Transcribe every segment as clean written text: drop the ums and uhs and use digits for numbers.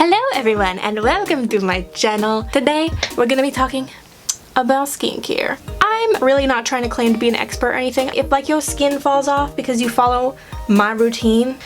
Hello everyone and welcome to my channel. Today we're gonna be talking about skincare. I'm really not trying to claim to be an expert or anything. If like your skin falls off because you follow my routine,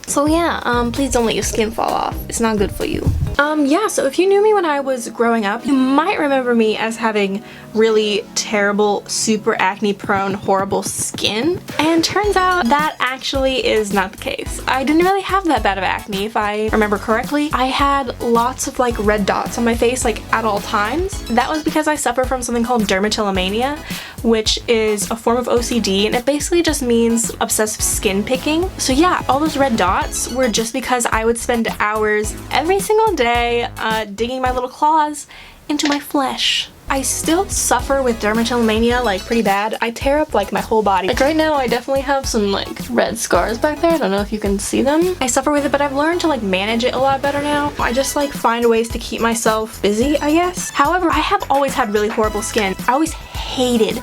so yeah, please don't let your skin fall off. It's not good for you. Yeah, so if you knew me when I was growing up, you might remember me as having really terrible, super acne prone, horrible skin. And turns out that actually is not the case. I didn't really have that bad of acne, if I remember correctly. I had lots of like red dots on my face like at all times. That was because I suffer from something called dermatillomania, which is a form of OCD, and it basically just means obsessive skin picking. So yeah, all those red dots were just because I would spend hours every single day digging my little claws into my flesh. I still suffer with dermatillomania like pretty bad. I tear up like my whole body. Like right now I definitely have some like red scars back there. I don't know if you can see them. I suffer with it, but I've learned to like manage it a lot better now. I just like find ways to keep myself busy, I guess. However, I have always had really horrible skin. I always hated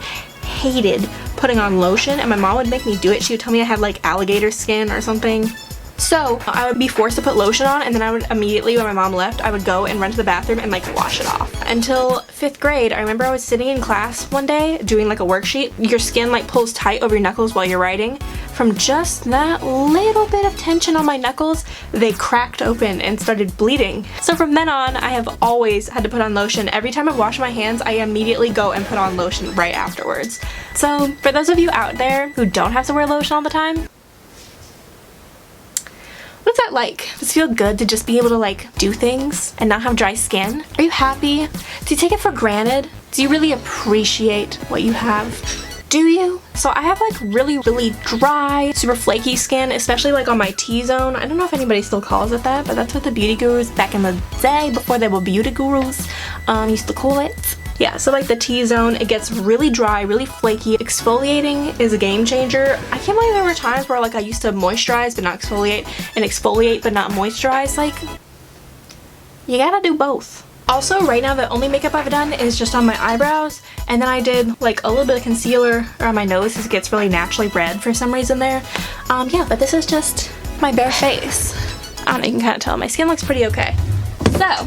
putting on lotion, and my mom would make me do it. She would tell me I had like alligator skin or something. So I would be forced to put lotion on, and then I would immediately, when my mom left, I would go and run to the bathroom and like wash it off. Until 5th grade, I remember I was sitting in class one day doing like a worksheet. Your skin like pulls tight over your knuckles while you're writing. From just that little bit of tension on my knuckles, they cracked open and started bleeding. So from then on, I have always had to put on lotion. Every time I wash my hands, I immediately go and put on lotion right afterwards. So for those of you out there who don't have to wear lotion all the time, what's that like? Does it feel good to just be able to like do things and not have dry skin? Are you happy? Do you take it for granted? Do you really appreciate what you have? Do you? So I have like really dry, super flaky skin, especially like on my T-zone. I don't know if anybody still calls it that, but that's what the beauty gurus back in the day, before they were beauty gurus, used to call it. Yeah, so like the T-zone, it gets really dry, really flaky. Exfoliating is a game changer. I can't believe there were times where like I used to moisturize but not exfoliate, and exfoliate but not moisturize. Like, you gotta do both. Also, right now the only makeup I've done is just on my eyebrows, and then I did like a little bit of concealer around my nose because it gets really naturally red for some reason there. Yeah, but this is just my bare face. I don't know, you can kind of tell my skin looks pretty okay. So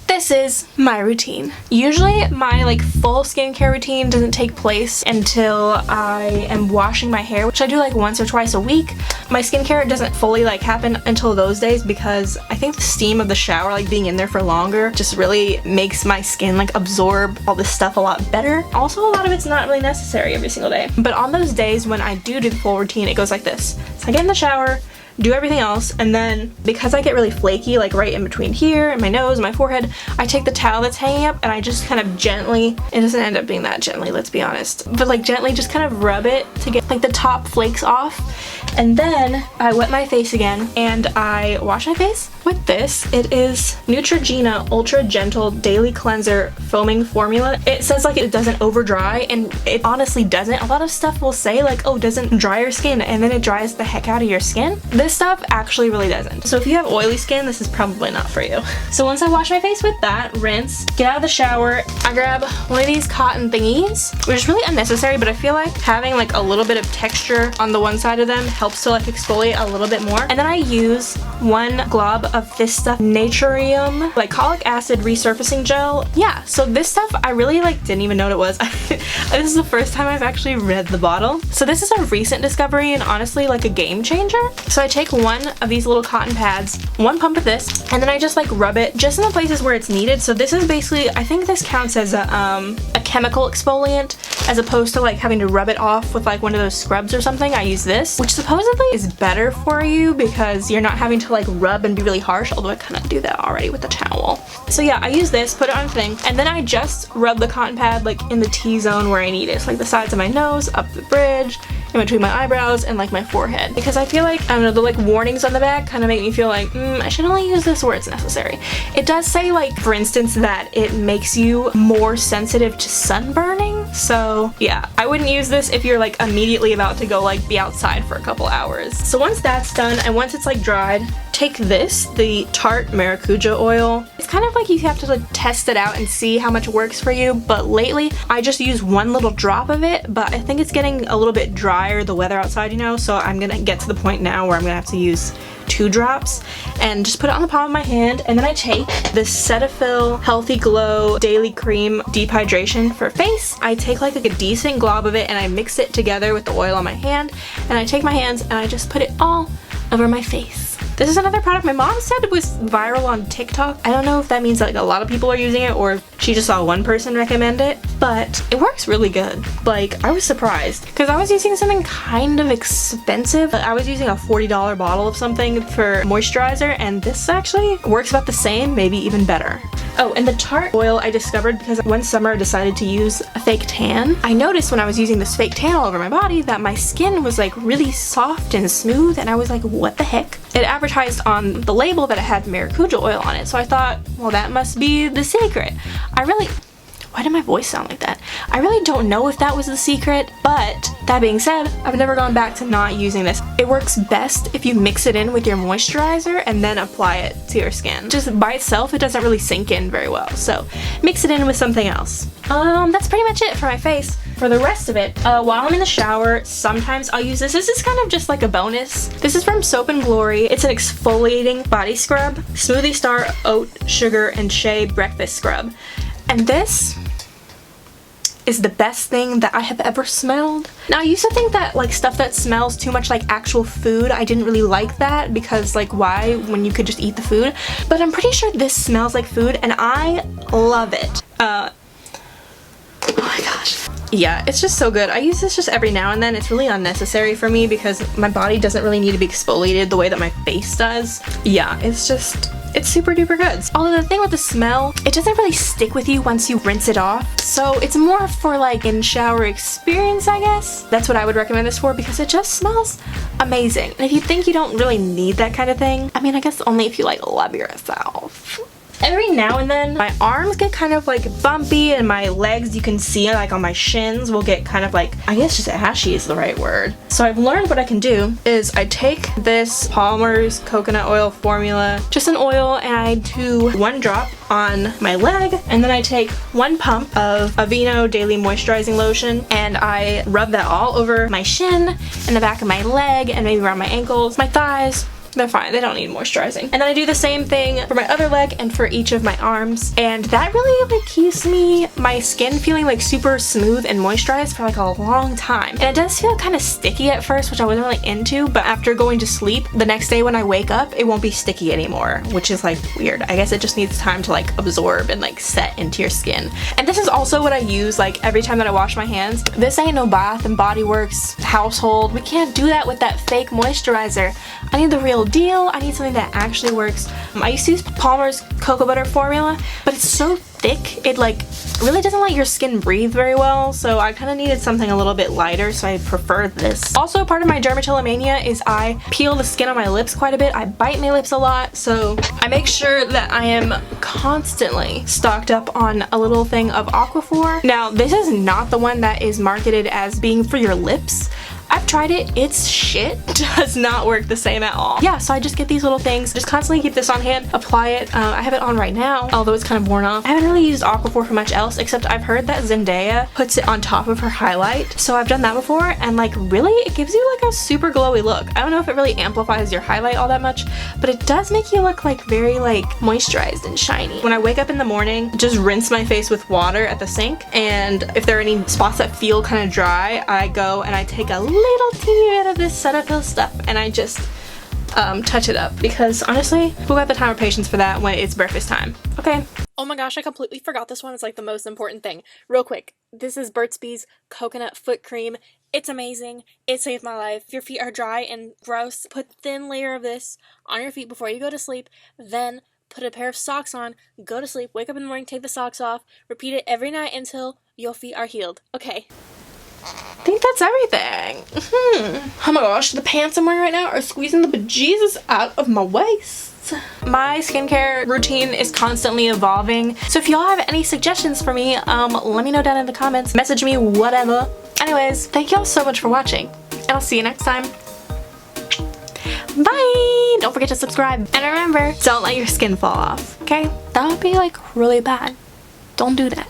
this is my routine. Usually my like full skincare routine doesn't take place until I am washing my hair, which I do like once or twice a week. My skincare doesn't fully like happen until those days because I think the steam of the shower, like being in there for longer, just really makes my skin like absorb all this stuff a lot better. Also, a lot of it's not really necessary every single day. But on those days when I do the full routine, it goes like this. So I get in the shower, do everything else, and then because I get really flaky like right in between here and my nose and my forehead, I take the towel that's hanging up and I just kind of gently, it doesn't end up being that gently, let's be honest, but like gently just kind of rub it to get like the top flakes off. And then I wet my face again and I wash my face with this. It is Neutrogena Ultra Gentle Daily Cleanser Foaming Formula. It says like it doesn't over dry, and it honestly doesn't. A lot of stuff will say like, oh, doesn't dry your skin, and then it dries the heck out of your skin. This stuff actually really doesn't. So if you have oily skin, this is probably not for you. So once I wash my face with that, rinse, get out of the shower, I grab one of these cotton thingies, which is really unnecessary, but I feel like having like a little bit of texture on the one side of them helps to like exfoliate a little bit more. And then I use one glob of this stuff, Naturium Glycolic Acid Resurfacing Gel. Yeah, so this stuff I really like didn't even know what it was. This is the first time I've actually read the bottle. So this is a recent discovery and honestly like a game changer. So I take one of these little cotton pads, one pump of this, and then I just like rub it just in the places where it's needed. So this is basically, I think this counts as a chemical exfoliant as opposed to like having to rub it off with like one of those scrubs or something. I use this, which supposedly is better for you because you're not having to like rub and be really harsh, although I kind of do that already with the towel. So yeah, I use this, put it on a thing, and then I just rub the cotton pad like in the T-zone where I need it. So like the sides of my nose, up the bridge, in between my eyebrows, and like my forehead. Because I feel like, I don't know, the like warnings on the back kind of make me feel like, I should only use this where it's necessary. It does say like, for instance, that it makes you more sensitive to sunburning. So yeah, I wouldn't use this if you're like immediately about to go like be outside for a couple hours. So once that's done and once it's like dried, take this, the Tarte Maracuja oil. It's kind of like you have to like test it out and see how much works for you, but lately I just use one little drop of it, but I think it's getting a little bit drier, the weather outside, you know, so I'm gonna get to the point now where I'm gonna have to use 2 drops and just put it on the palm of my hand. And then I take this Cetaphil Healthy Glow Daily Cream Deep Hydration for face. I take like a decent glob of it and I mix it together with the oil on my hand, and I take my hands and I just put it all over my face. This is another product my mom said was viral on TikTok. I don't know if that means like a lot of people are using it or she just saw one person recommend it, but it works really good. Like, I was surprised because I was using something kind of expensive. I was using a $40 bottle of something for moisturizer, and this actually works about the same, maybe even better. Oh, and the Tarte oil I discovered because one summer I decided to use a fake tan. I noticed when I was using this fake tan all over my body that my skin was like really soft and smooth, and I was like, what the heck? It advertised on the label that it had maracuja oil on it, so I thought, well, that must be the secret. Why did my voice sound like that? I really don't know if that was the secret, but that being said, I've never gone back to not using this. It works best if you mix it in with your moisturizer and then apply it to your skin. Just by itself, it doesn't really sink in very well, so mix it in with something else. That's pretty much it for my face. For the rest of it, while I'm in the shower, sometimes I'll use this. This is kind of just like a bonus. This is from Soap & Glory. It's an exfoliating body scrub. Smoothie Star Oat Sugar and Shea Breakfast Scrub. And this is the best thing that I have ever smelled. Now, I used to think that like stuff that smells too much like actual food, I didn't really like that because like why when you could just eat the food? But I'm pretty sure this smells like food and I love it. Oh my gosh. Yeah, it's just so good. I use this just every now and then. It's really unnecessary for me because my body doesn't really need to be exfoliated the way that my face does. Yeah, it's super duper good. Although the thing with the smell, it doesn't really stick with you once you rinse it off. So it's more for like in shower experience, I guess. That's what I would recommend this for because it just smells amazing. And if you think you don't really need that kind of thing, I mean, I guess only if you like love yourself. Every now and then, my arms get kind of like bumpy and my legs, you can see like on my shins, will get kind of like, I guess just ashy is the right word. So I've learned what I can do is I take this Palmer's coconut oil formula, just an oil, and I do 1 drop on my leg, and then I take 1 pump of Aveeno Daily Moisturizing Lotion and I rub that all over my shin and the back of my leg and maybe around my ankles, my thighs. They're fine, they don't need moisturizing. And then I do the same thing for my other leg and for each of my arms. And that really like keeps my skin feeling like super smooth and moisturized for like a long time. And it does feel kind of sticky at first, which I wasn't really into, but after going to sleep, the next day when I wake up, it won't be sticky anymore, which is like weird. I guess it just needs time to like absorb and like set into your skin. And this is also what I use like every time that I wash my hands. This ain't no Bath and Body Works household. We can't do that with that fake moisturizer. I need the real deal. I need something that actually works. I used to use Palmer's cocoa butter formula, but it's so thick, it like really doesn't let your skin breathe very well, so I kind of needed something a little bit lighter, so I prefer this. Also, part of my dermatillomania is I peel the skin on my lips quite a bit. I bite my lips a lot, so I make sure that I am constantly stocked up on a little thing of Aquaphor. Now, this is not the one that is marketed as being for your lips. I've tried it, it's shit. Does not work the same at all. Yeah, so I just get these little things, just constantly keep this on hand, apply it. I have it on right now, although it's kind of worn off. I haven't really used Aquaphor for much else, except I've heard that Zendaya puts it on top of her highlight. So I've done that before, and like really, it gives you like a super glowy look. I don't know if it really amplifies your highlight all that much, but it does make you look like very like moisturized and shiny. When I wake up in the morning, just rinse my face with water at the sink, and if there are any spots that feel kind of dry, I go and I take a little teeny bit of this Cetaphil stuff and I just touch it up, because honestly, who got the time or patience for that when it's breakfast time? Okay. Oh my gosh, I completely forgot this one is like the most important thing. Real quick, this is Burt's Bees Coconut Foot Cream. It's amazing. It saved my life. If your feet are dry and gross, put a thin layer of this on your feet before you go to sleep, then put a pair of socks on, go to sleep, wake up in the morning, take the socks off, repeat it every night until your feet are healed. Okay. I think that's everything. Oh my gosh, the pants I'm wearing right now are squeezing the bejesus out of my waist. My skincare routine is constantly evolving, so if y'all have any suggestions for me, let me know down in the comments, message me, whatever. Anyways, thank y'all so much for watching, and I'll see you next time. Bye! Don't forget to subscribe, and remember, don't let your skin fall off, okay? That would be like really bad. Don't do that.